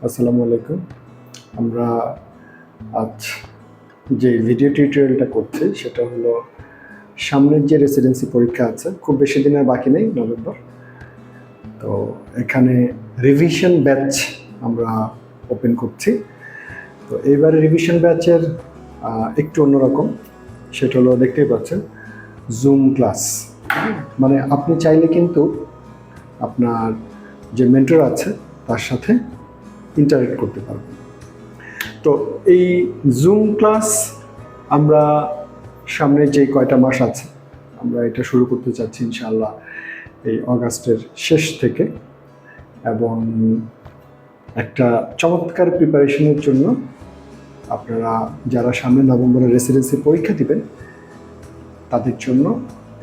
আসসালামু আলাইকুম। আমরা আজ যে ভিডিও টিউটোরিয়ালটা করছি সেটা হলো সামনের যে রেসিডেন্সি পরীক্ষা আছে, খুব বেশি দিনের বাকি নেই, নভেম্বর। তো এখানে রিভিশন ব্যাচ আমরা ওপেন করছি। তো এইবারে রিভিশন ব্যাচের একটু অন্যরকম, সেটা হলো দেখতেই পাচ্ছেন জুম ক্লাস। মানে আপনি চাইলে কিন্তু আপনার যে মেন্টর আছে তার সাথে ইন্টারেক্ট করতে পারবেন। তো এই জুম ক্লাস আমরা সামনে যে কয়টা মাস আছে আমরা এটা শুরু করতে চাচ্ছি ইনশাআল্লাহ এই অগাস্টের শেষ থেকে, এবং একটা চমৎকার প্রিপারেশনের জন্য আপনারা যারা সামনে নভেম্বরে রেসিডেন্সি পরীক্ষা দিবেন তাদের জন্য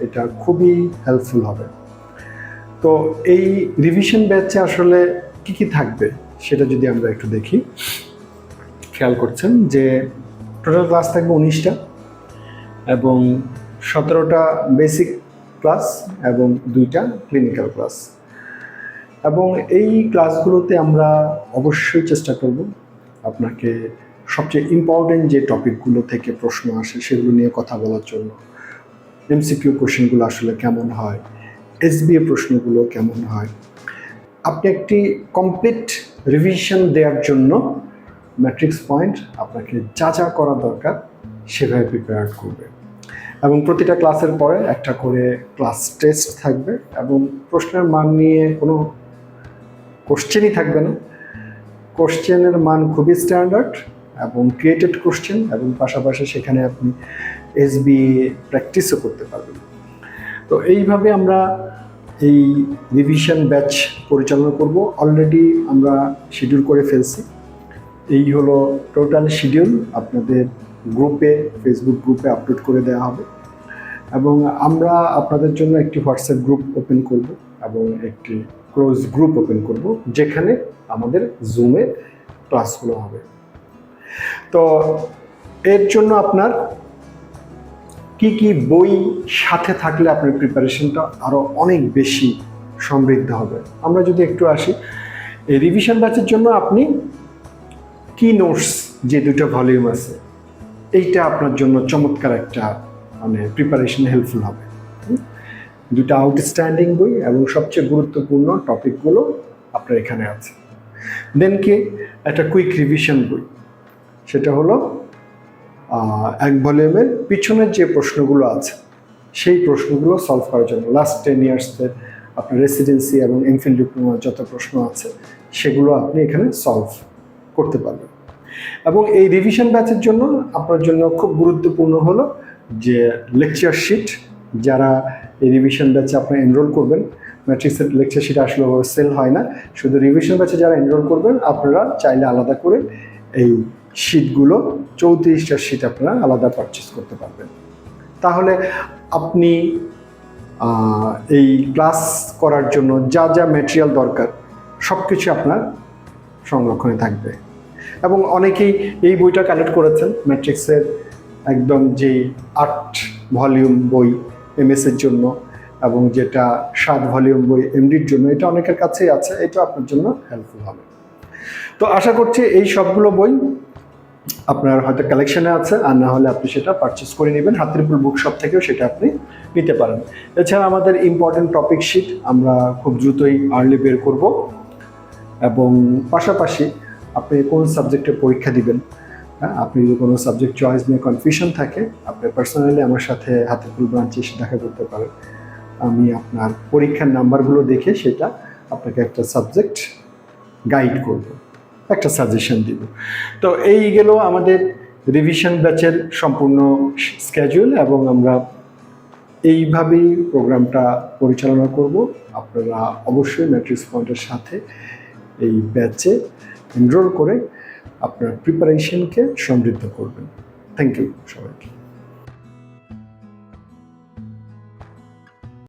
এটা খুবই হেল্পফুল হবে। তো এই রিভিশন ব্যাচে আসলে কি কি থাকবে সেটা যদি আমরা একটু দেখি। খেয়াল করছেন যে টোটাল ক্লাস থাকবে 19টা এবং 17টা বেসিক ক্লাস এবং 2টা ক্লিনিক্যাল ক্লাস। এবং এই ক্লাসগুলোতে আমরা অবশ্যই চেষ্টা করব আপনাকে সবচেয়ে ইম্পর্টেন্ট যে টপিকগুলো থেকে প্রশ্ন আসে সেগুলো নিয়ে কথা বলার জন্য। এমসিকিউ কোশ্চেনগুলো আসলে কেমন হয়, এসবিএ প্রশ্নগুলো কেমন হয়, আপনি একটি কমপ্লিট রিভিশন দেওয়ার জন্য ম্যাট্রিক্স পয়েন্ট আপনাকে যা যা করা দরকার সেভাবে প্রিপেয়ার করবে। এবং প্রতিটা ক্লাসের পরে একটা করে ক্লাস টেস্ট থাকবে এবং প্রশ্নের মান নিয়ে কোনো কোশ্চেনই থাকবে না। কোশ্চেনের মান খুবই স্ট্যান্ডার্ড এবং ক্রিয়েটেড কোশ্চেন, এবং পাশাপাশি সেখানে আপনি এসবিএ প্র্যাকটিসও করতে পারবেন। তো এইভাবে আমরা এই রিভিশন ব্যাচ পরিচালনা করব। অলরেডি আমরা শিডিউল করে ফেলছি। এই হলো টোটাল শিডিউল, আপনাদের গ্রুপে, ফেসবুক গ্রুপে আপলোড করে দেওয়া হবে। এবং আমরা আপনাদের জন্য একটি হোয়াটসঅ্যাপ গ্রুপ ওপেন করব এবং একটি ক্লোজ গ্রুপ ওপেন করব যেখানে আমাদের জুমে ক্লাসগুলো হবে। তো এর জন্য আপনার কি কি বই সাথে থাকলে আপনার প্রিপারেশনটা আরও অনেক বেশি সমৃদ্ধ হবে। আমরা যদি একটু আসি এই রিভিশন ব্যাচের জন্য, আপনি কি নোটস যে 2টা ভলিউম আছে এইটা আপনার জন্য চমৎকার একটা মানে প্রিপারেশন হেল্পফুল হবে। 2টা আউটস্ট্যান্ডিং বই এবং সবচেয়ে গুরুত্বপূর্ণ টপিকগুলো আপনার এখানে আছে। দেন কি একটা কুইক রিভিশন বই, সেটা হলো এক ভলিউমের পিছনের যে প্রশ্নগুলো আছে সেই প্রশ্নগুলো সলভ করার জন্য লাস্ট 10 ইয়ার্সের আপনার রেসিডেন্সি এবং এমফিল ডিপ্লোমার যত প্রশ্ন আছে সেগুলো আপনি এখানে সলভ করতে পারবেন। এবং এই রিভিশন ব্যাচের জন্য আপনার জন্য খুব গুরুত্বপূর্ণ হলো যে লেকচার শিট। যারা এই রিভিশন ব্যাচে আপনারা এনরোল করবেন, ম্যাট্রিক্সের লেকচার শিট আসলে সেল হয় না, শুধু রিভিশন ব্যাচে যারা এনরোল করবেন আপনারা চাইলে আলাদা করে এই শিটগুলো 34টা শিট আপনারা আলাদা পারচেস করতে পারবেন। তাহলে আপনি এই ক্লাস করার জন্য যা যা ম্যাটেরিয়াল দরকার সব কিছু আপনার সংরক্ষণে থাকবে। এবং অনেকেই এই বইটা কালেক্ট করেছেন, ম্যাট্রিক্সের একদম যে 8 ভলিউম বই এমএসের জন্য এবং যেটা 7 ভলিউম বই এমডির জন্য, এটা অনেকের কাছেই আছে, এটা আপনার জন্য হেল্পফুল হবে। তো আশা করছি এই সবগুলো বই আপনার হয়তো কালেকশনে আছে, আর না হলে আপনি সেটা পারচেস করে নেবেন। হাতিরপুল বুক শপ থেকেও সেটা আপনি নিতে পারেন। এছাড়া আমাদের ইম্পর্টেন্ট টপিক শিট আমরা খুব দ্রুতই আর্লি বের করব। এবং পাশাপাশি আপনি কোন সাবজেক্টে পরীক্ষা দিবেন, আপনি যদি কোনো সাবজেক্ট চয়েস নিয়ে কনফিউশন থাকে, আপনি পার্সোনালি আমার সাথে হাতিরপুল ব্রাঞ্চে এসে দেখা করতে পারেন। আমি আপনার পরীক্ষার নাম্বারগুলো দেখে সেটা আপনাকে একটা সাবজেক্ট গাইড করব, একটা সাজেশন দিব। তো এই গেল আমাদের রিভিশন ব্যাচের সম্পূর্ণ স্কেডিউল, এবং আমরা এইভাবেই প্রোগ্রামটা পরিচালনা করব। আপনারা অবশ্যই ম্যাট্রিক্স পয়েন্টের সাথে এই ব্যাচে এনরোল করে আপনার প্রিপারেশনকে সমৃদ্ধ করবেন। থ্যাংক ইউ সবাইকে।